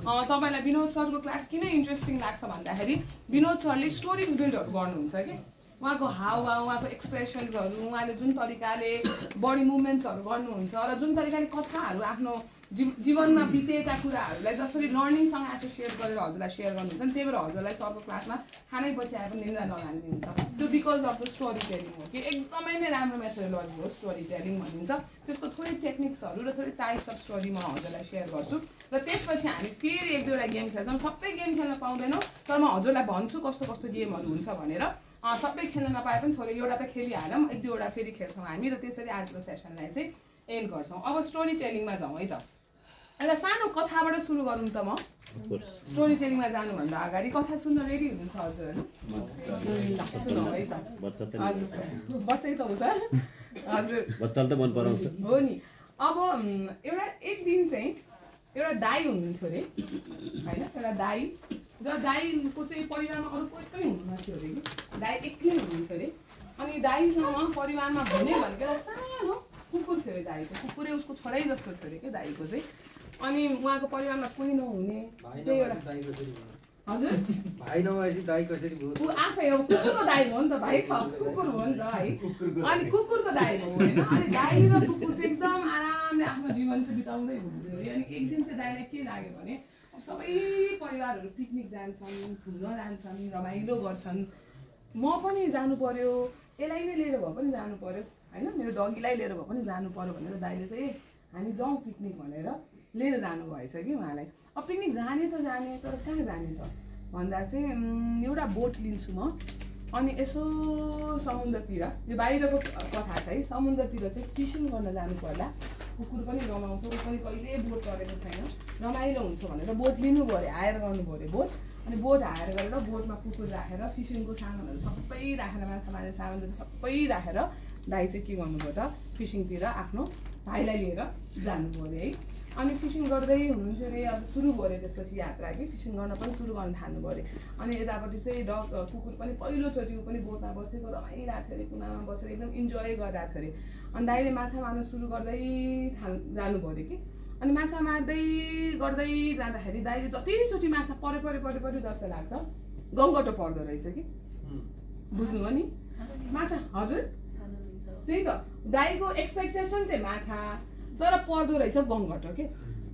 तपाईलाई विनोद सरको क्लास किन इन्ट्रेस्टिङ लाग्छ भन्दाखेरि विनोद सरले स्टोरिज बिल्डहरू गर्नुहुन्छ कि उहाँको हावभाव उहाँको एक्सप्रेसन्सहरू उहाँले जुन तरिकाले बडी मुभमेन्ट्सहरू गर्नुहुन्छ र जुन तरिकाले कथाहरू आफ्नो जीवनमा बितेका कुराहरूलाई जसरी लर्निङसँग एसोसिएट गरेर हजुरलाई सेयर गर्नुहुन्छ नि त्यही भएर हजुरलाई सरको क्लासमा खानै पछि आएर पनि निन्द्रा नलाग्ने हुन्छ त्यो because of the story telling हो कि एकदमै नै राम्रो मेथोडोलोजी हो स्टोरी टेलिङ भनिन्छ त्यसको थोरै टेक्निक्सहरू र थोरै टाइप्स अफ स्टोरी म हजुरलाई सेयर गर्छु र त्यसपछि हामी फेरि एक दुईवटा गेम खेल्छौँ सबै गेम खेल्न पाउँदैनौँ तर म हजुरलाई भन्छु कस्तो कस्तो गेमहरू हुन्छ भनेर सबै खेल्न नपाए पनि थोरै एउटा त खेलिहालौँ एक दुईवटा फेरि खेल्छौँ हामी र त्यसरी आजको सेसनलाई चाहिँ एन्ड गर्छौँ अब स्टोरी टेलिङमा जाउँ है त एउटा सानो कथाबाट सुरु गरौँ त म स्टोरी टेलिङमा जानुभन्दा अगाडि कथा सुन्न रेडी हुनुहुन्छ हजुरहरू सुनौ है त हजुर बच्चै त हो सर हजुर बच्चाले त मन पराउँछ हो नि अब एउटा एक दिन चाहिँ एउटा दाइ हुनुहुन्थ्यो अरे होइन एउटा दाइ र दाइको चाहिँ परिवारमा अरू कोही पनि हुनुहुन्थ्यो अरे कि दाइ एक्लै हुनुहुन्थ्यो अरे अनि दाइसँग परिवारमा हुने भनेको एउटा सानो कुकुर थियो अरे दाइको कुकुरै उसको छोरै जस्तो थियो अरे कि दाइको चाहिँ अनि उहाँको परिवारमा कोही नहुने त्यही एउटा हजुर भाइ नभएपछि दाइ कसरी भयो ऊ आफै हो कुकुरको दाइ हो नि त भाइ छ कुकुर हो नि त है अनि कुकुरको दाइ हो होइन अनि दाइ र कुकुर चाहिँ एकदम आरामले आफ्नो जीवन चाहिँ बिताउँदै हुनुहुन्थ्यो अरे अनि एक दिन चाहिँ दाइलाई के लाग्यो भने सबै परिवारहरू पिकनिक जान्छन् घुम्न जान्छन् रमाइलो गर्छन् म पनि जानु पर्यो यसलाई नै लिएर भए पनि जानु पर्यो होइन मेरो डगीलाई लिएर भए पनि जानु पर्यो भनेर दाइले चाहिँ हामी जाउँ पिकनिक भनेर लिएर जानु भएछ कि उहाँलाई अब पिकनिक जाने त जाने तर कहाँ जाने त भन्दा चाहिँ एउटा बोट लिन्छु म अनि यसो समुद्रतिर यो बाहिरको कथा छ है समुद्रतिर चाहिँ फिसिङ गर्न जानु पर्ला कुकुर पनि रमाउँछ ऊ पनि कहिले बोट चढेको छैन रमाइलो हुन्छ भनेर बोट लिनु पऱ्यो हायर गर्नु पऱ्यो बोट अनि बोट हायर गरेर बोटमा कुकुर राखेर फिसिङको सामानहरू सबै राखेर माछा मार्ने सामान सबै राखेर दाइ चाहिँ के गर्नुभयो त फिसिङतिर आफ्नो भाइलाई लिएर जानु पऱ्यो है अनि फिसिङ गर्दै हुनुहुन्थ्यो अरे अब सुरु भयो त्यसपछि यात्रा कि फिसिङ गर्न पनि सुरु गर्न थाल्नु पऱ्यो अनि यतापट्टि चाहिँ कुकुर पनि पहिलोचोटि ऊ पनि बोटमा बसेको रमाइरहेको थियो अरे कुनामा बसेर एकदम इन्जोय गरिरहेको थियो अरे अनि दाइले माछा मार्न सुरु गर्दै जानु पऱ्यो कि अनि माछा मार्दै गर्दै जाँदाखेरि दाइले जतिचोटि माछा पऱ्यो जस्तो लाग्छ गङ्गटो पर्दो रहेछ कि बुझ्नुभयो नि माछा हजुर त्यही त दाइको एक्सपेक्टेसन चाहिँ माछा तर पर्दो रहेछ गङ्गटो के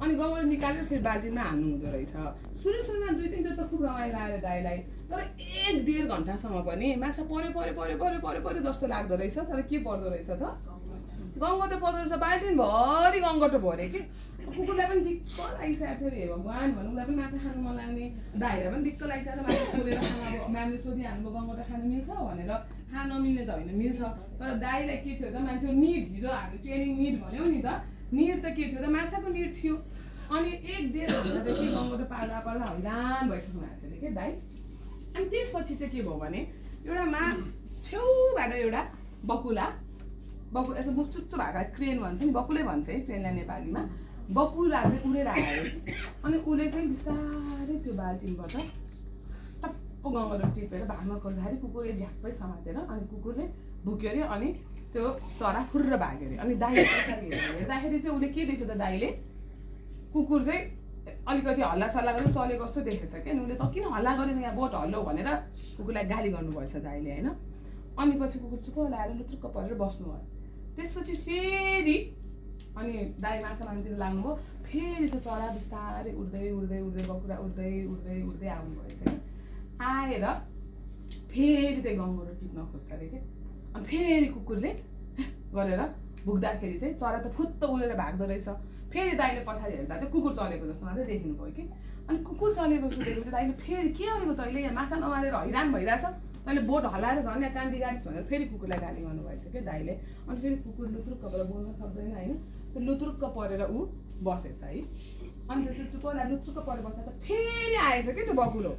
अनि गङ्गटो निकालेर फेरि बाल्टिनमा हाल्नु हुँदो रहेछ सुरुमा 2-3 चोटि त खुब रमाइलो आयो दाइलाई तर 1-1.5 घन्टासम्म पनि माछा पऱ्यो जस्तो लाग्दो रहेछ तर के पर्दो रहेछ त गङ्गटो पर्दो रहेछ बाल्टिनभरि गङ्गटो भरे कि कुकुरलाई पनि दिक्क लागिसकेको थियो अरे भगवान् भन्नु उसलाई पनि माछा खानु मन लाग्ने दाइलाई पनि दिक्क लागिसकेको माछा खोलेर खानु अब म्यामले सोधिहाल्नु गङ्गटो खानु मिल्छ भनेर खान नमिल्ने त होइन मिल्छ तर दाइलाई के थियो त मान्छेको निड हिजो हामीले ट्रेनिङ निड भन्यौँ नि त निड त के थियो त माछाको निड थियो अनि 1-1.5 घन्टादेखि गङ्गटो पाल्दा हैरान भइसक्नु भएको थियो कि दाइ अनि त्यसपछि चाहिँ के भयो भने एउटा छेउबाट एउटा बकुला यसो मुचुच्चो भएको क्रेन भन्छ नि बकुलै भन्छ है क्रेनलाई नेपालीमा बकुला चाहिँ उडेर आयो अनि उसले चाहिँ बिस्तारै त्यो बाल्टिनबाट टप्प गङ्गटो टिपेर भाग्न खोज्दाखेरि कुकुरले झ्याप्पै समातेर अनि कुकुरले भुक्यो अरे अनि त्यो चरा फुर्र भाग्यो अरे अनि दाइले हेर्दाखेरि चाहिँ उसले के देख्यो त दाइले कुकुर चाहिँ अलिकति हल्लासल्ला गरेर चलेको जस्तो देखेछ कि अनि उसले त किन हल्ला गरेन यहाँ बोट हल्लो भनेर कुकुरलाई गाली गर्नुभएछ दाइले होइन अनि पछि कुकुर चुप्प लाएर लुत्रुक्क परेर बस्नुभयो त्यसपछि फेरि अनि दाइ माछा मार्नतिर लाग्नुभयो फेरि त्यो चरा बिस्तारै उड्दै बकुरा उड्दै आउनु भएछ कि आएर फेरि त्यही गङ्गटो टिप्न खोज्छ अरे कि अनि फेरि कुकुरले गरेर भुक्दाखेरि चाहिँ चरा त फुत्त उडेर भाग्दो रहेछ फेरि दाइले पछाडि हेर्दा चाहिँ कुकुर चलेको जस्तो मात्रै देख्नु भयो कि अनि कुकुर चलेको जस्तो देखेपछि दाइले फेरि के गरेको तैँले यहाँ माछा नमारेर हैरान भइरहेछ तैँले बोट हल्लाएर झन् यहाँ कान्दी गाडिस् भनेर फेरि कुकुरलाई गाली गर्नुभएछ क्या दाइले अनि फेरि कुकुर लुत्रुक्कबाट बोल्न सक्दैन होइन त्यो लुत्रुक्क परेर ऊ बसेछ है अनि त्यसपछि चुप्पलाई लुत्रुक्क परेर बसेर त फेरि आएछ कि त्यो बकुलो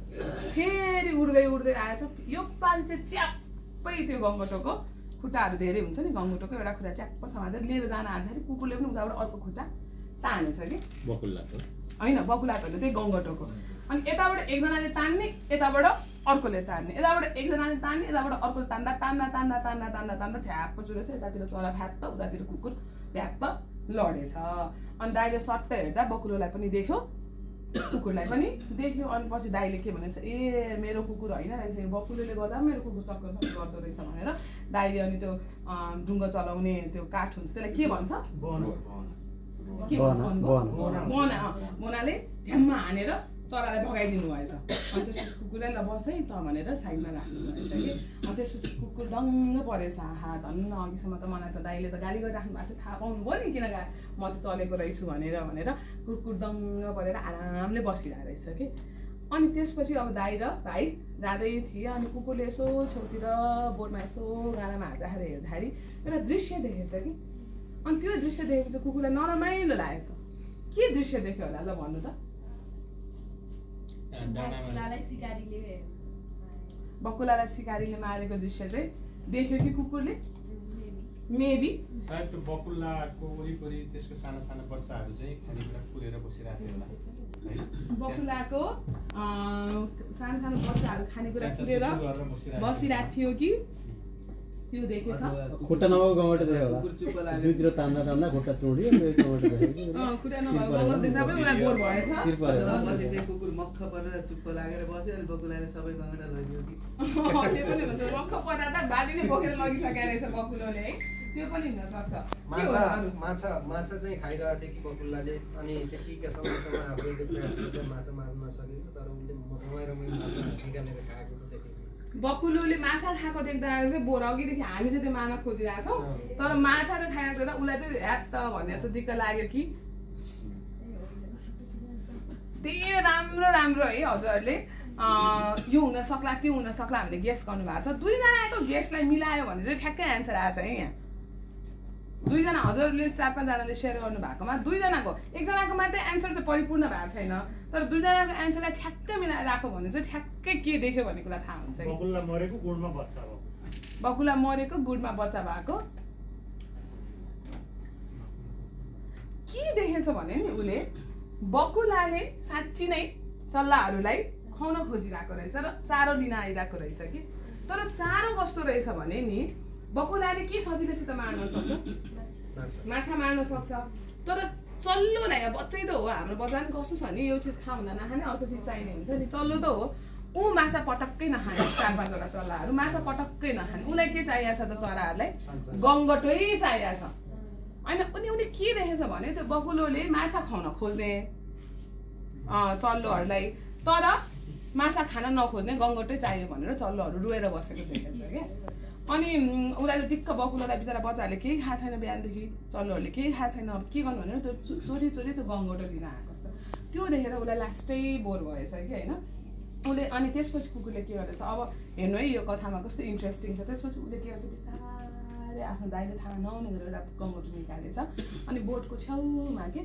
फेरि उड्दै आएछ यो पालि चाहिँ च्याप्पै त्यो गङ्गटोको खुट्टाहरू धेरै हुन्छ नि गङ्गटोको एउटा खुट्टा च्याप्प समातेर लिएर जान आँट्दाखेरि कुकुरले पनि उताबाट अर्को खुट्टा तानेछ कि होइन बकुला त त्यही गङ्गटोको अनि यताबाट एकजनाले तान्ने यताबाट अर्कोले तान्ने यताबाट एकजनाले तान्ने यताबाट अर्कोले तान्दा छ्याप्प चुरेछ यतातिर चरा फ्याप्प उतातिर कुकुर फ्याप्प लडेछ अनि दाइले सट्ट हेर्दा बकुलोलाई पनि देख्यो कुकुरलाई पनि देख्यो। अनि पछि दाइले के भनेछ, ए मेरो कुकुर होइन रहेछ, बकुलोले गर्दा मेरो कुकुर चक्कर गर्दो रहेछ भनेर दाइले अनि त्यो ढुङ्गा चलाउने त्यो काठ हुन्छ त्यसलाई के भन्छ, के भन्छ मोनाले ढ्याम्मा हानेर चरालाई भगाइदिनु भएछ। अनि त्यसपछि कुकुरलाई ल बस है त भनेर साइडमा राख्नु भएछ कि। अनि त्यसपछि कुकुर दङ्ग परेछ, हा धन्न अघिसम्म त मलाई त दाइले त गाली गरिराख्नु भएको थियो, थाहा पाउनुभयो नि किन म चाहिँ चलेको रहेछु भनेर कुकुर दङ्ग परेर आरामले बसिरहेको रहेछ कि। अनि त्यसपछि अब दाइ र भाइ जाँदै थिए। अनि कुकुरले यसो छेउतिर बोटमा यसो गालामा हाल्दाखेरि हेर्दाखेरि एउटा दृश्य देखेछ कि। अनि त्यो दृश्य देखेपछि कुकुरलाई नरमाइलो लागेछ। के दृश्य देख्यो होला ल भन्नु त? बकुलालाई सिकारीले मारेको दृश्य चाहिँ देख्यो कि कुकुरले? मेबी सायद त्यो बकुलाको वरिपरि त्यसको सानो सानो बच्चाहरू चाहिँ खानेकुरा कुरेर बसिरहेको थियो होला। बकुलाको सानो सानो बच्चाहरू खानेकुरा कुरेर बसिरहेको थियो कि त्यो देखेछ। खुट्टा नभएको गङ्गटो देख्यो होला, दुईतिर तान्दा तान्दा खुट्टा चुडियो, गङ्गटो देख्यो। खुट्टा नभएको गङ्गटो देख्दा पनि उलाई बोर भएछ। पछि चाहिँ कुकुर मक्ख परेर चुप्प लागेर बस्यो। अनि बकुलाले सबै गङ्गटा लगिदियो कि। त्यो पनि हुन्छ, मक्ख पर्दा त बाली नै बोकेर लगिसकेको रहेछ बकुलोले है, त्यो पनि हुन सक्छ। माछा चाहिँ खाइरहेको थियो कि बकुल्लाले। अनि त्यतिकै समयसम्म आफूले प्रयास गर्दा माछा मार्न नसकेको, तर उसले रमाइलो माछा निकालेर खाएको देखेको। बकुलोले माछा खाएको देख्दा चाहिँ बोर अघिदेखि हामी चाहिँ त्यो मार्न खोजिरहेछौँ, तर माछा त खाएको देख्दा उसलाई चाहिँ ह्याट त भन्ने जस्तो दिक्क लाग्यो कि। त्यही राम्रो राम्रो है हजुरहरूले यो हुन सक्ला त्यो हुन सक्ला हामीले गेस गर्नुभएको छ। दुईजनाको गेसलाई मिलायो भने चाहिँ ठ्याक्कै एन्सर आएको छ है यहाँ। दुईजना हजुरहरूले 4-5जनाले सेयर गर्नु भएकोमा दुईजनाको, एकजनाको मात्रै एन्सर चाहिँ परिपूर्ण भएको छैन, तर दुईजनाको एन्सरलाई ठ्याक्कै मिलाएर राख्यो भने चाहिँ ठ्याक्कै के देख्यो भन्ने कुरा थाहा हुन्छ। बकुला मरेको गुडमा बच्चा हो, बकुला मरेको गुडमा बच्चा भएको के देखेछ भने नि उसले बकुलाले साँच्ची नै चल्लाहरूलाई खुवाउन खोजिरहेको रहेछ र चारो लिन आइरहेको रहेछ कि। तर चारो कस्तो रहेछ भने नि बकुलाले के सजिलैसित मार्न सक्छ, माछा मार्न सक्छ। तर चल्लोलाई बच्चै त हो, हाम्रो बच्चा पनि कस्तो छ भने यो चिज खाउँदा नखाने अर्को चिज चाहिने हुन्छ नि, चल्लो त हो। ऊ माछा पटक्कै नखाने, 4-5वटा चल्लाहरू माछा पटक्कै नखाने। उसलाई के चाहिएको छ त चराहरूलाई? गङ्गटै चाहिएको छ होइन। अनि उसले के देखेछ भने त्यो बकुलोले माछा खुवाउन खोज्ने चल्लोहरूलाई, तर माछा खान नखोज्ने गङ्गटै चाहियो भनेर चल्लोहरू रोएर बसेको देखेछ क्या। अनि उसलाई त दिक्क बकुलोलाई बिचरा बच्चाहरूले केही खाएको छैन, बिहानदेखि चल्लोहरूले केही खाएको छैन, अब के गर्नु भनेर त्यो चोरी त्यो गङ्गटो लिन आएको छ। त्यो देखेर उसलाई लास्टै बोर भएछ कि होइन। उसले अनि त्यसपछि कुकुरले के गर्दैछ अब हेर्नु है, यो कथामा कस्तो इन्ट्रेस्टिङ छ। त्यसपछि उसले के गर्छ, बिस्तारै आफ्नो दाइले थाहा नहुने गरेर एउटा गङ्गटो निकालेछ। अनि बोटको छेउमा के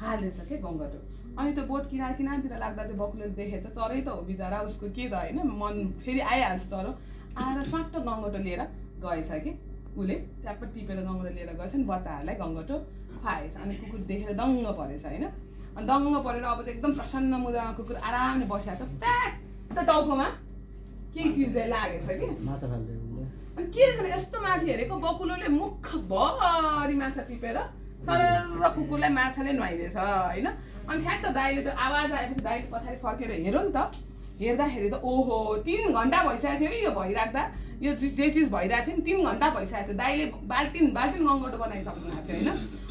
हाल्दैछ के गङ्गटो। अनि त्यो बोट किनारतिर लाग्दा त्यो बकुलोले देखेछ, चरै त हो बिचरा, उसको के त होइन मन फेरि आइहाल्छ चरो आएर स्वाट्ट गङ्गटो लिएर गएछ कि। उसले ट्याप्प टिपेर गङ्गटो लिएर गएछ नि, बच्चाहरूलाई गङ्गटो खुवाएछ। अनि कुकुर देखेर दङ्ग परेछ होइन। अनि दङ्ग परेर अब चाहिँ एकदम प्रसन्न मुद्रामा कुकुर आरामले बसिरहेको छ, प्याट टाउकोमा केही चिजले लागेछ कि। अनि के रहेछ भने यस्तो माथि हेरेको बकुलोले मुखभरि माछा टिपेर सरर कुकुरलाई माछाले नुहाइदिएछ होइन। अनि ठ्याक्क दाइले त्यो आवाज आएपछि दाइले पछाडि फर्केर हेऱ्यो नि त, हेर्दाखेरि त ओहो 3 घन्टा भइसकेको थियो यो भइराख्दा, यो जे चिज भइरहेको थियो नि 3 घन्टा भइसकेको थियो। दाइले बाल्टिन गङ्गटो बनाइसक्नु भएको थियो होइन।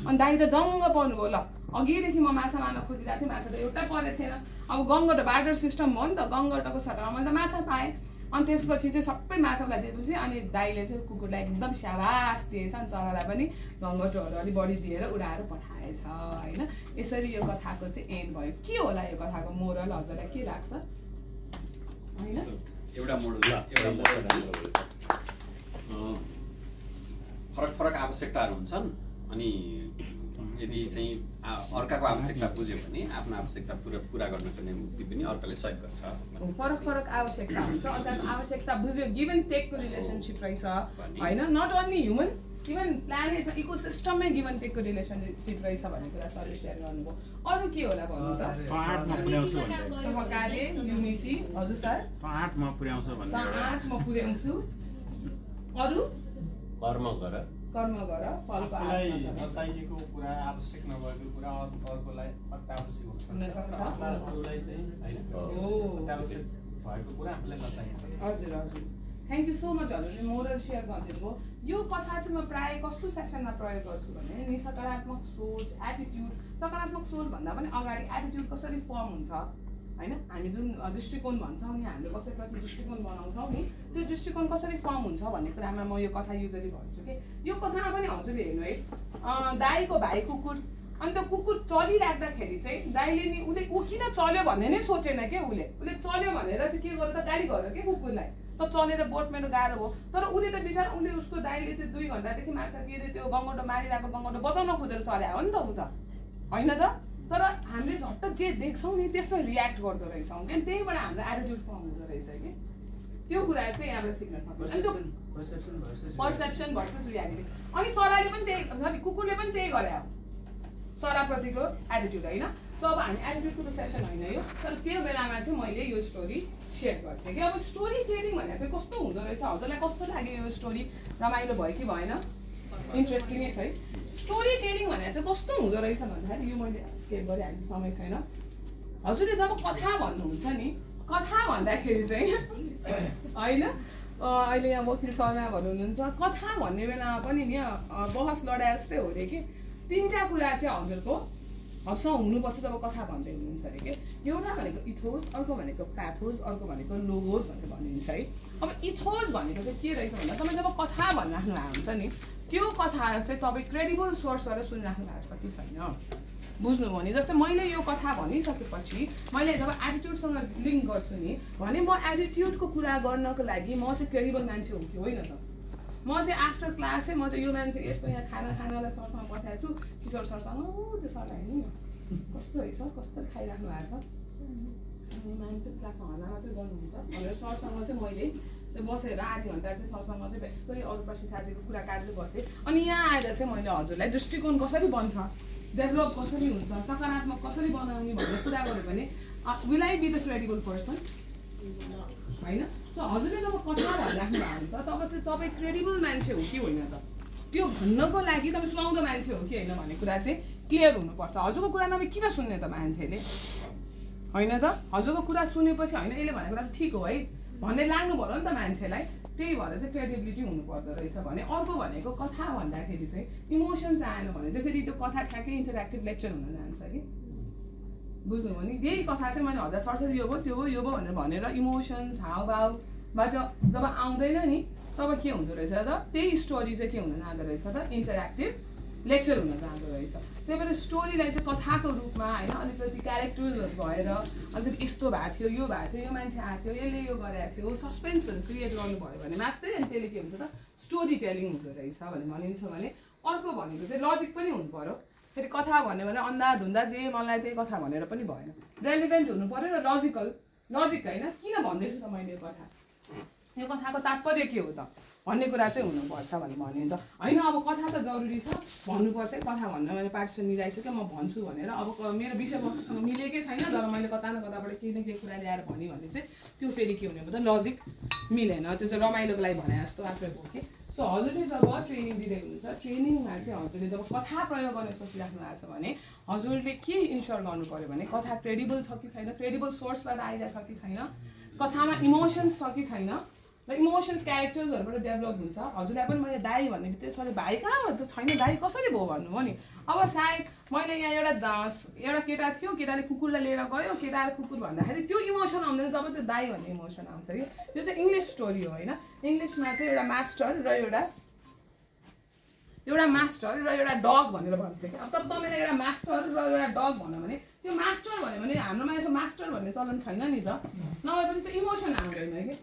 अनि दाइ त दङ्ग पाउनुभयो, ल अघिदेखि म माछा मार्न खोजिरहेको थिएँ, माछा त एउटा परेको थिएन, अब गङ्गटो बार्टर सिस्टम हो नि त, गङ्गटोको सट्टामा मैले त माछा पाएँ। अनि त्यसपछि चाहिँ सबै माछालाई दिएपछि अनि दाइले चाहिँ कुकुरलाई एकदम स्याबास दिएछ। अनि चरालाई पनि गङ्गटोहरू अलिक बढी दिएर उडाएर पठाएछ होइन। यसरी यो कथाको चाहिँ एन्ड भयो। के होला यो कथाको मोरल हजुरलाई के लाग्छ? एउटा मोडल फरक आवश्यकताहरू हुन्छन्। अनि यदि चाहिँ अर्काको आवश्यकता बुझ्यो भने आफ्नो आवश्यकता पुरा गर्नको निम्ति पनि अर्काले सहयोग गर्छ। फरक आवश्यकता हुन्छ, अर्काको आवश्यकता बुझ्यो, गिभ एन्ड टेकको रिलेसनसिप रहेछ होइन। नट ओन्ली ह्युमन, इभन प्लानेटमा इकोसिस्टममै गिभ एन्ड टेकको रिलेसनसिप रहेछ भन्ने कुरा सरले सेयर गर्नुभयो। अरू के होला भन्नु त? सहकार्य, युनिटी। हजुर सर, 8 म पुर्याउँछु भन्ने 8 म पुर्याउँछु। अरू कर्म गर कर्म गर फलको आफूलाई आशा नगर। नचाहिएको कुरा आवश्यक नभएको कुरा अर्कोलाई अत्यावश्यक हुन्छ अरूलाई चाहिँ होइन अत्यावश्यक भएको कुरा आफूलाई नचाहिएको हजुर हजुर थ्याङ्क यू सो मच हजुरले मोरल सेयर गरिदिनु भयो। यो कथा चाहिँ म प्रायः कस्तो सेक्सनमा प्रयोग गर्छु भने नि सकारात्मक सोच एटिट्युड, सकारात्मक सोच भन्दा पनि अगाडि एटिट्युड कसरी फर्म हुन्छ होइन, हामी जुन दृष्टिकोण भन्छौँ नि, हामीले कसैप्रति दृष्टिकोण बनाउँछौँ नि, त्यो दृष्टिकोण कसरी फर्म हुन्छ भन्ने कुरामा म यो कथा युजली भन्छु कि यो कथामा पनि हजुरले हेर्नु है, दाईको भाइ कुकुर, अनि त्यो कुकुर चलिराख्दाखेरि चाहिँ दाईले नि ऊ किन चल्यो भन्ने नै सोचेन क्या, उसले चल्यो भनेर चाहिँ के गर्यो त गाडी गर्यो क्या कुकुरलाई, त चलेर बोट मेरो गाह्रो भयो। तर उसले त बिचरा उसले उसको दाईले त्यो 2 घन्टादेखि माछा के अरे त्यो गङ्गटो मारिरहेको गङ्गटो बचाउन खोजेर चल्या हो नि त ऊ त होइन त। तर हामीले झट्ट जे देख्छौँ नि त्यसमा रियाक्ट गर्दो रहेछौँ क्या, त्यहीबाट हाम्रो एटिट्युड फर्म हुँदो रहेछ कि त्यो कुरा चाहिँ यहाँबाट सिक्न सक्छ। अनि त्यो पर्सेप्सन भर्सेस रियालिटी। अनि चराले पनि त्यही सरी कुकुरले पनि त्यही गरे हो चराप्रतिको एटिट्युड होइन। सो अब हामी एटिट्युडको त सेसन होइन यो, तर त्यो बेलामा चाहिँ मैले यो स्टोरी सेयर गर्थेँ कि अब स्टोरी टेलिङ भनेर चाहिँ कस्तो हुँदो रहेछ, हजुरलाई कस्तो लाग्यो यो स्टोरी, रमाइलो भयो कि भएन, इन्ट्रेस्टिङै छ है। स्टोरी टेलिङ भनेर चाहिँ कस्तो हुँदो रहेछ भन्दाखेरि यो मैले स्केप गरिहाल्छु, समय छैन। हजुरले जब कथा भन्नुहुन्छ नि, कथा भन्दाखेरि चाहिँ होइन अहिले यहाँ वकिल शर्माहरू हुनुहुन्छ, कथा भन्ने बेलामा पनि नि बहस लडाइ जस्तै हो अरे कि 3टा कुरा चाहिँ हजुरको हुनुपर्छ जब कथा भन्दै हुनुहुन्छ अरे कि। एउटा भनेको इथोस, अर्को भनेको प्याथोस, अर्को भनेको लोगोस भनेर भनिन्छ है। अब इथोस भनेको चाहिँ के रहेछ भन्दा तपाईँ जब कथा भनिराख्नु भएको हुन्छ नि, त्यो कथा चाहिँ तपाईँ क्रेडिबल सोर्सबाट सुनिराख्नु भएको छ कि छैन बुझ्नुभयो नि। जस्तै मैले यो कथा भनिसकेपछि मैले जब एटिट्युडसँग लिङ्क गर्छु नि भने म एटिट्युडको कुरा गर्नको लागि म चाहिँ क्रेडिबल मान्छे हो कि होइन त। म चाहिँ आफ्टर क्लास चाहिँ म चाहिँ यो मान्छे यस्तो यहाँ खानालाई सरसँग पठाएको छु, किशोर सरसँग त्यो सरलाई नि कस्तो है सर कस्तो खाइराख्नु भएको छ, मान्छे क्लासमा हल्ला मात्रै गर्नुहुन्छ भनेर सरसँग चाहिँ मैले बसेर आधी घन्टा चाहिँ सरसँग चाहिँ बेसरी अरू प्रशिक्षार्थीको कुरा काट्दै बसेँ। अनि यहाँ आएर चाहिँ मैले हजुरलाई दृष्टिकोण कसरी बन्छ, डेभलप कसरी हुन्छ, सकारात्मक कसरी बनाउने भन्ने कुरा गऱ्यो भने will I be the credible person होइन। सो हजुरले जब कथा भनिराख्नु भएको हुन्छ तब चाहिँ तपाईँ क्रेडिबल मान्छे हो कि होइन त, त्यो भन्नको लागि तपाईँ सुहाउँदो मान्छे हो कि होइन भन्ने कुरा चाहिँ क्लियर हुनुपर्छ। हजुरको कुरा नभए किन सुन्ने त मान्छेले होइन त, हजुरको कुरा सुनेपछि होइन यसले भनेको कुरा ठिक हो है भन्ने लाग्नु पर्यो नि त मान्छेलाई, त्यही भएर चाहिँ क्रेडिबिलिटी हुनुपर्दो रहेछ भने। अर्को भनेको कथा भन्दाखेरि चाहिँ इमोसन्स आएन भने चाहिँ फेरि त्यो कथा ठ्याक्कै इन्टरेक्टिभ लेक्चर हुन जान्छ कि बुझ्नुभयो नि। यही कथा चाहिँ मैले हजुर सरस्वती यो भयो त्यो भयो यो भयो भनेर इमोसन्स हावभावबाट जब आउँदैन नि तब के हुँदो रहेछ त, त्यही स्टोरी चाहिँ के हुन जाँदो रहेछ त, इन्टरेक्टिभ लेक्चर हुन जाँदो रहेछ। त्यही भएर स्टोरीलाई चाहिँ कथाको रूपमा होइन अलिकति क्यारेक्टर्सहरू भएर अलिकति यस्तो भएको थियो यो भएको थियो यो मान्छे आएको थियो यसले यो गरेको थियो सस्पेन्सहरू क्रिएट गर्नु भयो भने मात्रै अनि त्यसले के हुन्छ त स्टोरी टेलिङ हुँदो रहेछ भन्ने भनिन्छ भने। अर्को भनेको चाहिँ लजिक पनि हुनु पर्यो, फेरि कथा भन्यो भने अन्धाधुन्दा जे मलाई त्यही कथा भनेर पनि भएन, रेलिभेन्ट हुनु पर्यो र लजिक होइन किन भन्दैछु त मैले यो कथाको तात्पर्य के हो त भन्ने कुरा चाहिँ हुनुपर्छ भन्ने भनिन्छ होइन। अब कथा त जरुरी छ भन्नुपर्छ, कथा भन्न मैले पार्टिसन मिलाइसक्यो म भन्छु भनेर अब मेरो विषयवस्तुसँग मिलेकै छैन तर मैले कता न कताबाट केही न केही कुरा ल्याएर भने चाहिँ त्यो फेरि के हुने भयो त लजिक मिलेन, त्यो चाहिँ रमाइलोको लागि भने जस्तो आफै भयो कि। सो हजुरले जब ट्रेनिङ दिँदै हुनुहुन्छ ट्रेनिङमा चाहिँ हजुरले जब कथा प्रयोग गर्न सोचिराख्नु भएको छ भने हजुरले के इन्स्योर गर्नु पर्यो भने कथा क्रेडिबल छ कि छैन, क्रेडिबल सोर्सबाट आइरहेको छ कि छैन, कथामा इमोसन्स छ कि छैन र इमोसन्स क्यारेक्टर्सहरूबाट डेभलप हुन्छ। हजुरलाई पनि मैले दाई भन्ने त्यसमा दाई कहाँ त छैन, दाई कसरी भयो भन्नुभयो नि। अब सायद मैले यहाँ एउटा केटा थियो, केटाले कुकुरलाई लिएर गयो, केटाले कुकुर भन्दाखेरि त्यो इमोसन आउँदैन जब त्यो दाई भन्ने इमोसन आउँछ कि। त्यो चाहिँ इङ्ग्लिस स्टोरी हो होइन, इङ्ग्लिसमा चाहिँ एउटा मास्टर र एउटा डग भनेर भन्थ्यो कि। अब तर तपाईँले एउटा मास्टर र एउटा डग भन्यो भने त्यो मास्टर भन्यो भने हाम्रोमा यसो मास्टर भन्ने चलन छैन नि त, नभए पनि त्यो इमोसन आउँदैन कि।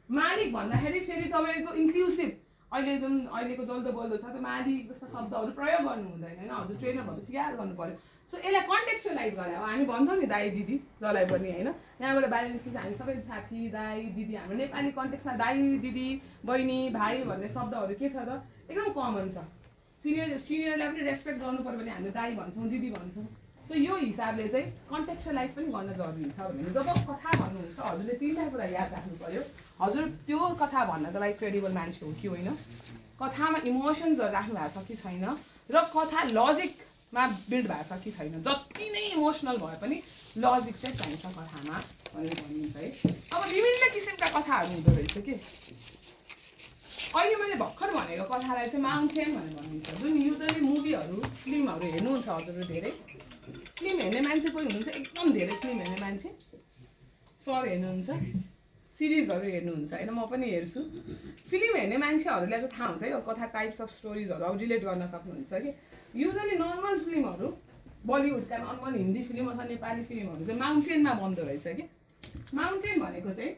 मालिक भन्दाखेरि फेरि तपाईँको इन्क्लुसिभ अहिले जुन अहिलेको जल्दो बल्दो छ त्यो मालिक जस्ता शब्दहरू प्रयोग गर्नु हुँदैन होइन, हजुर ट्रेनरहरू सिकाएर गर्नु पर्यो। सो यसलाई कन्टेक्चुअलाइज गरे अब हामी भन्छौँ नि दाई दिदी जसलाई पनि होइन, यहाँबाट बाहिर निस्किन्छ हामी सबै साथी दाई दिदी, हाम्रो नेपाली कन्टेक्समा दाई दिदी बहिनी भाइ भन्ने शब्दहरू के छ त एकदम कमन छ। सिनियरलाई पनि रेस्पेक्ट गर्नु पर्यो भने हामीले दाई भन्छौँ दिदी भन्छौँ, सो यो हिसाबले चाहिँ कन्टेक्स्चुअलाइज पनि गर्न जरुरी छ भने जब कथा भन्नुहुन्छ हजुरले तीनटा कुरा याद राख्नु पर्यो हजुर त्यो कथा भन्नको लागि क्रेडिबल मान्छे हो कि होइन कथामा इमोसन्सहरू राख्नु भएको छ कि छैन र कथा लजिकमा बिल्ड भएको छ कि छैन जति नै इमोसनल भए पनि लजिक चाहिँ चाहिन्छ कथामा भनेर भनिन्छ है अब विभिन्न किसिमका कथाहरू हुँदो रहेछ कि अहिले मैले भर्खर भनेको कथालाई चाहिँ माउन्टेन भनेर भनिन्छ जुन युजली मुभीहरू फिल्महरू हेर्नुहुन्छ हजुरहरू धेरै फिल्म हेर्ने मान्छे कोही हुनुहुन्छ एकदम धेरै फिल्म हेर्ने मान्छे सर हेर्नुहुन्छ सिरिजहरू हेर्नुहुन्छ होइन म पनि हेर्छु फिल्म हेर्ने मान्छेहरूलाई चाहिँ थाहा हुन्छ है यो कथा टाइप्स अफ स्टोरिजहरू अब रिलेट गर्न सक्नुहुन्छ कि युजली नर्मल फिल्महरू बलिउडका नर्मल हिन्दी फिल्म अथवा नेपाली फिल्महरू चाहिँ माउन्टेनमा बन्दो रहेछ कि माउन्टेन भनेको चाहिँ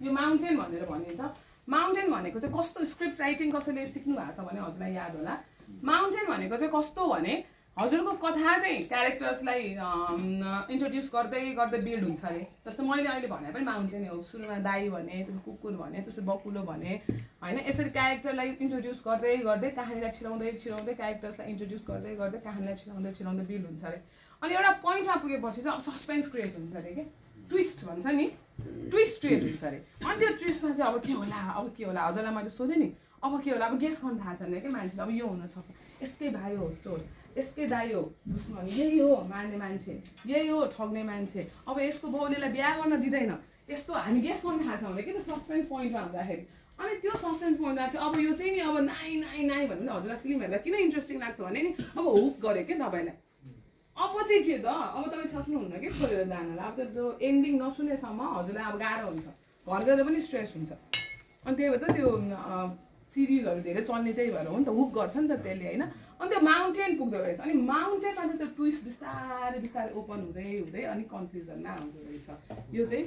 यो माउन्टेन भनेर भनिन्छ माउन्टेन भनेको चाहिँ कस्तो स्क्रिप्ट राइटिङ कसैले सिक्नु भएको छ भने हजुरलाई याद होला माउन्टेन भनेको चाहिँ कस्तो भने हजुरको कथा चाहिँ क्यारेक्टर्सलाई इन्ट्रोड्युस गर्दै गर्दै बिल्ड हुन्छ अरे जस्तो मैले अहिले भने पनि माउन्टेन हो सुरुमा दाई भने त्यसपछि कुकुर भने त्यसपछि बकुलो भने होइन यसरी क्यारेक्टरलाई इन्ट्रोड्युस गर्दै गर्दै कहानीलाई छिराउँदै छिराउँदै क्यारेक्टर्सलाई इन्ट्रोड्युस गर्दै गर्दै कहानीलाई छिराउँदै छिराउँदै बिल्ड हुन्छ अरे अनि एउटा पोइन्टमा पुगेपछि चाहिँ अब सस्पेन्स क्रिएट हुन्छ अरे के ट्विस्ट भन्छ नि ट्विस्ट क्रिएट हुन्छ अरे अनि त्यो ट्विस्टमा चाहिँ अब के होला हजुरलाई मैले सोधेँ नि अब के होला अब गेस गर्न थाहा छैन कि मान्छेले अब यो हुनसक्छ यसकै भाइ हो चोर यसकै दाइ हो दुश्मन यही हो मार्ने मान्छे यही हो ठग्ने मान्छे अब यसको बाउलेलाई बिहा गर्न दिँदैन यस्तो हामी गेस गर्न थाहा छ भने किन सस्पेन्स पोइन्टमा हुँदाखेरि अनि त्यो सस्पेन्स पोइन्टमा चाहिँ अब यो चाहिँ नि अब नाइ भने हजुरलाई फिल्म हेर्दा किन इन्ट्रेस्टिङ लाग्छ भने नि अब हुक गऱ्यो क्या तपाईँलाई अब चाहिँ के त अब तपाईँ सक्नुहुन्न कि खोलेर जानलाई अब त्यो एन्डिङ नसुनेसम्म हजुरलाई अब गाह्रो हुन्छ घर गएर पनि स्ट्रेस हुन्छ अनि त्यही भएर त त्यो सिरिजहरू धेरै चल्ने त्यही भएर हो नि त हुक गर्छ नि त त्यसले होइन अनि त्यो माउन्टेन पुग्दो रहेछ अनि माउन्टेनमा चाहिँ त्यो ट्विस्ट बिस्तारै बिस्तारै ओपन हुँदै हुँदै अनि कन्क्लुजनमा आउँदो रहेछ यो चाहिँ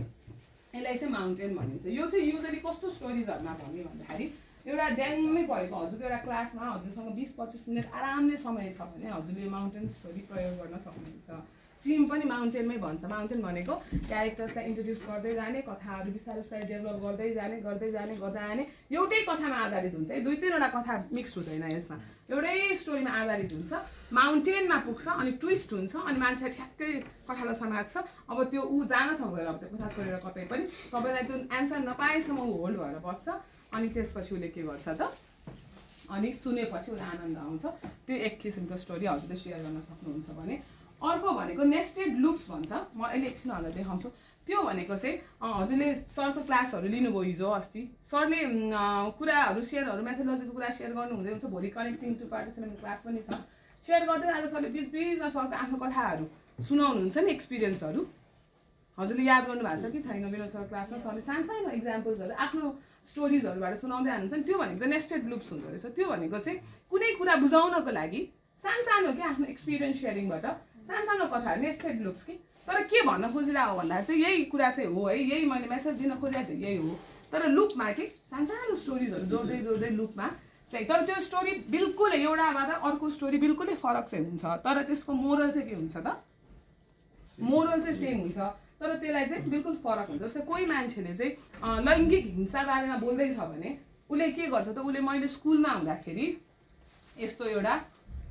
यसलाई चाहिँ माउन्टेन भनिन्छ यो चाहिँ युजली कस्तो स्टोरिजहरूमा भन्यो भन्दाखेरि एउटा ड्याङमै परेको हजुरको एउटा क्लासमा हजुरसँग 20-25 मिनट आरामले समय छ भने हजुरले माउन्टेन स्टोरी प्रयोग गर्न सक्नुहुन्छ फिल्म पनि माउन्टेनमै भन्छ माउन्टेन भनेको क्यारेक्टर्सलाई इन्ट्रोड्युस गर्दै जाने कथाहरू बिस्तारै बिस्तारै डेभलप गर्दै जाने एउटै कथामा आधारित हुन्छ है 2-3वटा कथा मिक्स हुँदैन यसमा एउटै स्टोरीमा आधारित हुन्छ माउन्टेनमा पुग्छ अनि ट्विस्ट हुन्छ अनि मान्छे ठ्याक्कै कथालाई समात्छ अब त्यो ऊ जान सक्दैन अब त्यो कथा छोडेर कतै पनि तपाईँलाई त्यो एन्सर नपाएसम्म ऊ होल्ड भएर बस्छ अनि त्यसपछि उसले के गर्छ त अनि सुनेपछि उसलाई आनन्द आउँछ त्यो एक किसिमको स्टोरी हजुरले सेयर गर्न सक्नुहुन्छ भने अर्को भनेको नेस्टेड लुप्स भन्छ म अहिले एकछिन हजुरलाई देखाउँछु त्यो भनेको चाहिँ हजुरले सरको क्लासहरू लिनुभयो हिजो अस्ति सरले कुराहरू सेयरहरू मेथोडोलोजीको कुरा सेयर गर्नुहुँदै हुन्छ भोलि कनेक्टिङ टु पार्टिसिपेन्ट क्लास पनि छ सेयर गर्दै आज सरले बिचबिचमा सरको आफ्नो कथाहरू सुनाउनुहुन्छ नि एक्सपिरियन्सहरू हजुरले याद गर्नुभएको छ कि छैन मेरो सर क्लासमा सरले सानो इक्जाम्पल्सहरू आफ्नो स्टोरिजहरूबाट सुनाउँदै हाल्नुहुन्छ नि त्यो भनेको चाहिँ नेस्टेड लुप्स हुँदो रहेछ त्यो भनेको चाहिँ कुनै कुरा बुझाउनको लागि सानो के आफ्नो एक्सपिरियन्स सेयरिङबाट सानो कथाहरू नेस्टेड लुप्स कि तर के भन्न खोजिरहेको भन्दाखेरि चाहिँ यही कुरा चाहिँ हो है यही मैले मेसेज दिन खोजिरहेको चाहिँ यही हो तर लुपमा कि सानो स्टोरिजहरू जोड्दै लुपमा चाहिँ तर त्यो स्टोरी बिल्कुल एउटाबाट अर्को स्टोरी बिल्कुलै फरक चाहिँ हुन्छ तर त्यसको मोरल चाहिँ के हुन्छ त मोरल चाहिँ सेम हुन्छ तर त्यसलाई चाहिँ बिल्कुल फरक हुन्छ जस्तै कोही मान्छेले चाहिँ लैङ्गिक हिंसा बारेमा बोल्दैछ भने उसले के गर्छ त उसले मैले स्कुलमा हुँदाखेरि यस्तो एउटा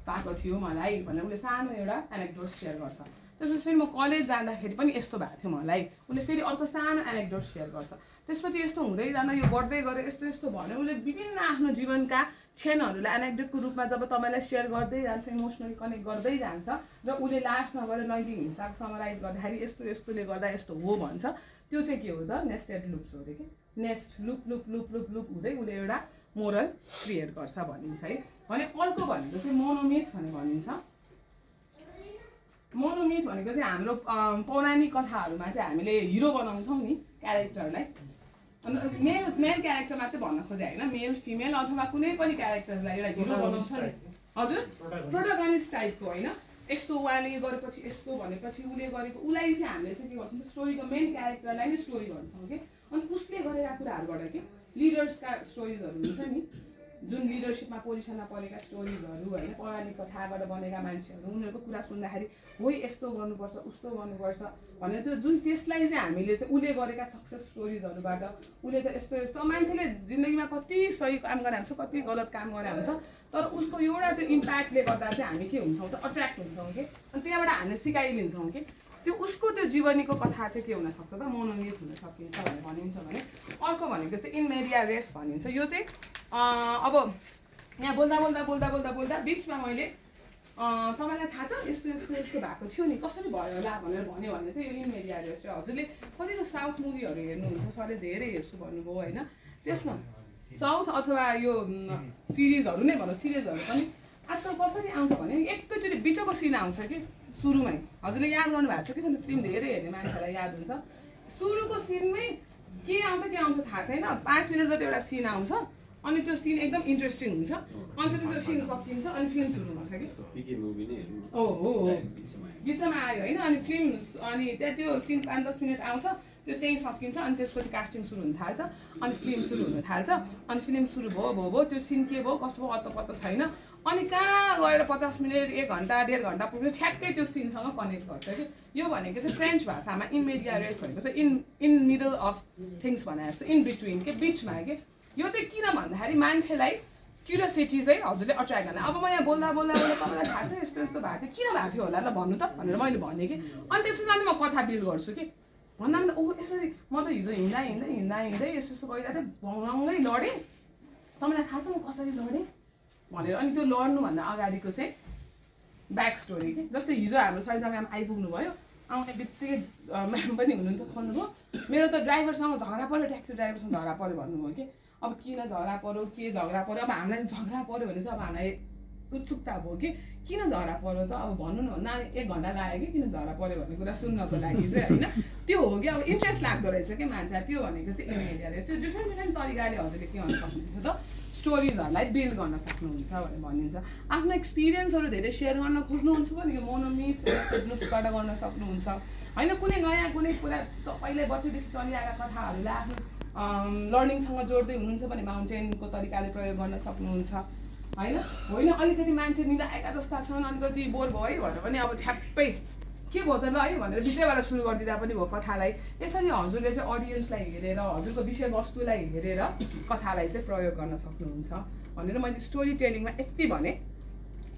भएको थियो मलाई भनेर उसले सानो एउटा एनेक्डोट सेयर गर्छ त्यसपछि फेरि म कलेज जाँदाखेरि पनि यस्तो भएको थियो मलाई उसले फेरि अर्को सानो एनेक्डोट सेयर गर्छ त्यसपछि यस्तो हुँदै जाँदा यो बढ्दै गऱ्यो यस्तो भन्यो उसले विभिन्न आफ्नो जीवनका क्षणहरूलाई एनेक्डोटको रूपमा जब तपाईँलाई सेयर गर्दै जान्छ इमोसनली कनेक्ट गर्दै जान्छ र उसले लास्टमा गएर लैङ्गिक हिंसाको समराइज गर्दाखेरि यस्तोले गर्दा यस्तो हो भन्छ त्यो चाहिँ के हो त नेस्टेड लुप्स हो अरे कि नेक्स्ट लुप हुँदै उसले एउटा मोरल क्रिएट गर्छ भनिन्छ है भने अर्को भनेको चाहिँ मोनोमिथ भनेर भनिन्छ मोनोमिथ भनेको चाहिँ हाम्रो पौराणिक कथाहरूमा चाहिँ हामीले हिरो बनाउँछौँ नि क्यारेक्टरलाई मेल क्यारेक्टर मात्रै भन्न खोजे होइन मेल फिमेल अथवा कुनै पनि क्यारेक्टरलाई एउटा हिरो बनाउँछ नि हजुर प्रोटोगनिस्ट टाइपको होइन यस्तो उहाँले गरेपछि यस्तो भनेपछि उसले गरेको उसलाई चाहिँ हामीले चाहिँ के गर्छौँ स्टोरीको मेन क्यारेक्टरलाई नै स्टोरी भन्छौँ कि अनि उसले गरेका कुराहरूबाट के लिडर्सका स्टोरिजहरू हुन्छ नि जुन लिडरसिपमा पोजिसनमा परेका स्टोरिजहरू होइन पौराणिक कथाबाट बनेका मान्छेहरू उनीहरूको कुरा सुन्दाखेरि हो यस्तो गर्नुपर्छ उस्तो गर्नुपर्छ भनेर त्यो जुन त्यसलाई चाहिँ हामीले चाहिँ उसले गरेका सक्सेस स्टोरिजहरूबाट उसले त यस्तो मान्छेले जिन्दगीमा कति सही काम गरे हुन्छ कति गलत काम गरे हुन्छ तर उसको एउटा त्यो इम्प्याक्टले गर्दा चाहिँ हामी के हुन्छौँ त अट्र्याक्ट हुन्छौँ कि अनि त्यहाँबाट हामीले सिकाइलिन्छौँ कि त्यो उसको त्यो जीवनीको कथा चाहिँ के हुनसक्छ त मनोनित हुन सकिन्छ भनेर भनिन्छ भने अर्को भनेको चाहिँ इन मेडिया रेस भनिन्छ यो चाहिँ अब यहाँ बोल्दा बोल्दा बोल्दा बोल्दा बोल्दा बिचमा मैले तपाईँलाई थाहा छ यस्तो यस्तो यस्तो भएको थियो नि कसरी भयो होला भनेर भन्यो भने चाहिँ यो इन मेडिया रेस चाहिँ हजुरले कतिको साउथ मुभीहरू हेर्नुहुन्छ सरले धेरै हेर्छु भन्नुभयो होइन त्यसमा साउथ अथवा यो सिरिजहरू नै भनौँ सिरिजहरू पनि आजकल कसरी आउँछ भने एकैचोटि बिचको सिन आउँछ कि सुरुमै हजुरले याद गर्नु भएको छ कि छैन फिल्म धेरै हेर्ने मान्छेलाई याद हुन्छ सुरुको सिनमै के आउँछ थाहा छैन 5 मिनट जति एउटा सिन आउँछ अनि त्यो सिन एकदम इन्ट्रेस्टिङ हुन्छ अनि त्यो सिन सकिन्छ अनि फिल्म सुरु हुन्छ कि बिचमा आयो होइन अनि फिल्म अनि त्यहाँ त्यो सिन 5-10 मिनट आउँछ त्यो त्यहीँ सकिन्छ अनि त्यसपछि कास्टिङ सुरु हुन थाल्छ अनि फिल्म सुरु हुन थाल्छ अनि फिल्म सुरु भयो त्यो सिन के भयो कसो भयो अत्तो छैन अनि कहाँ गएर 50 मिनट 1 घन्टा 1.5 घन्टा पुग्छ ठ्याक्कै त्यो सिनसँग कनेक्ट गर्छ कि यो भनेको चाहिँ फ्रेन्च भाषामा इन मेडिया रेस भनेको चाहिँ इन मिडल अफ थिङ्स भने जस्तो इन बिट्विन के बिचमा के यो चाहिँ किन भन्दाखेरि मान्छेलाई क्युरियोसिटी चाहिँ हजुरले अट्र्याक्ट गर्न अब म यहाँ बोल्दा तपाईँलाई थाहा छ यस्तो यस्तो भएको थियो किन भएको थियो होला ल भन्नु त भनेर मैले भनेँ कि अनि त्यसको लागि म कथा बिल्ड गर्छु कि भन्दा पनि ओहो यसरी म त हिजो हिँड्दै यस्तो गइरहेको थिएँ भङ्गै लडेँ तपाईँलाई थाहा छ म कसरी लडेँ भनेर अनि त्यो लड्नुभन्दा अगाडिको चाहिँ ब्याक स्टोरी कि जस्तै हिजो हाम्रो सैजा म्याम आइपुग्नु भयो आउने बित्तिकै म्याम पनि हुनुहुन्थ्यो खोल्नुभयो मेरो त ड्राइभरसँग झगडा पऱ्यो ट्याक्सी ड्राइभरसँग झगडा पऱ्यो भन्नुभयो कि अब किन झगडा पऱ्यो के झगडा पऱ्यो अब हामीलाई झगडा पऱ्यो भने चाहिँ अब हामीलाई उत्सुकता भयो कि किन झगडा पऱ्यो त अब भन्नु न भन्दा 1 घन्टा लाग्यो कि किन झगडा पऱ्यो भन्ने कुरा सुन्नको लागि चाहिँ होइन त्यो हो कि अब इन्ट्रेस्ट लाग्दो रहेछ कि मान्छेलाई त्यो भनेको चाहिँ इन मेडिया रेस त्यो डिफ्रेन्ट तरिकाले हजुरले के गर्न सक्नुहुन्छ त स्टोरिजहरूलाई बिल्ड गर्न सक्नुहुन्छ भनेर भनिन्छ आफ्नो एक्सपिरियन्सहरू धेरै सेयर गर्न खोज्नुहुन्छ भने यो मोनोमिथ ग्रुपबाट गर्न सक्नुहुन्छ होइन कुनै नयाँ कुनै कुरा पहिल्यै बच्चैदेखि चलिआएका कथाहरूलाई आफ्नो लर्निङसँग जोड्दै हुनुहुन्छ भने माउन्टेनको तरिकाले प्रयोग गर्न सक्नुहुन्छ होइन अलिकति मान्छे निदाएका जस्ता छन् अलिकति बोर भयो भनेर पनि अब ठ्याप्पै के भयो त ल है भनेर बिचैबाट सुरु गरिदिँदा पनि भयो कथालाई यसरी हजुरले चाहिँ अडियन्सलाई हेरेर हजुरको विषयवस्तुलाई हेरेर कथालाई चाहिँ प्रयोग गर्न सक्नुहुन्छ भनेर मैले स्टोरी टेलिङमा यति भने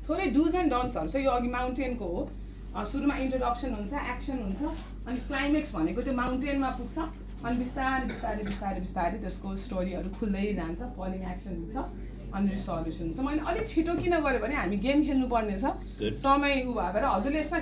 थोरै डुज एन्ड डन्ट्सहरू चाहिँ यो अघि माउन्टेनको हो सुरुमा इन्ट्रोडक्सन हुन्छ एक्सन हुन्छ अनि क्लाइमेक्स भनेको त्यो माउन्टेनमा पुग्छ अनि बिस्तारै त्यसको स्टोरीहरू खुल्दै जान्छ फलिङ एक्सन हुन्छ अनि रिसल्युसन हुन्छ मैले अलिक छिटो किन गरेँ भने हामी गेम खेल्नुपर्ने छ समय उ भएर हजुरले यसमा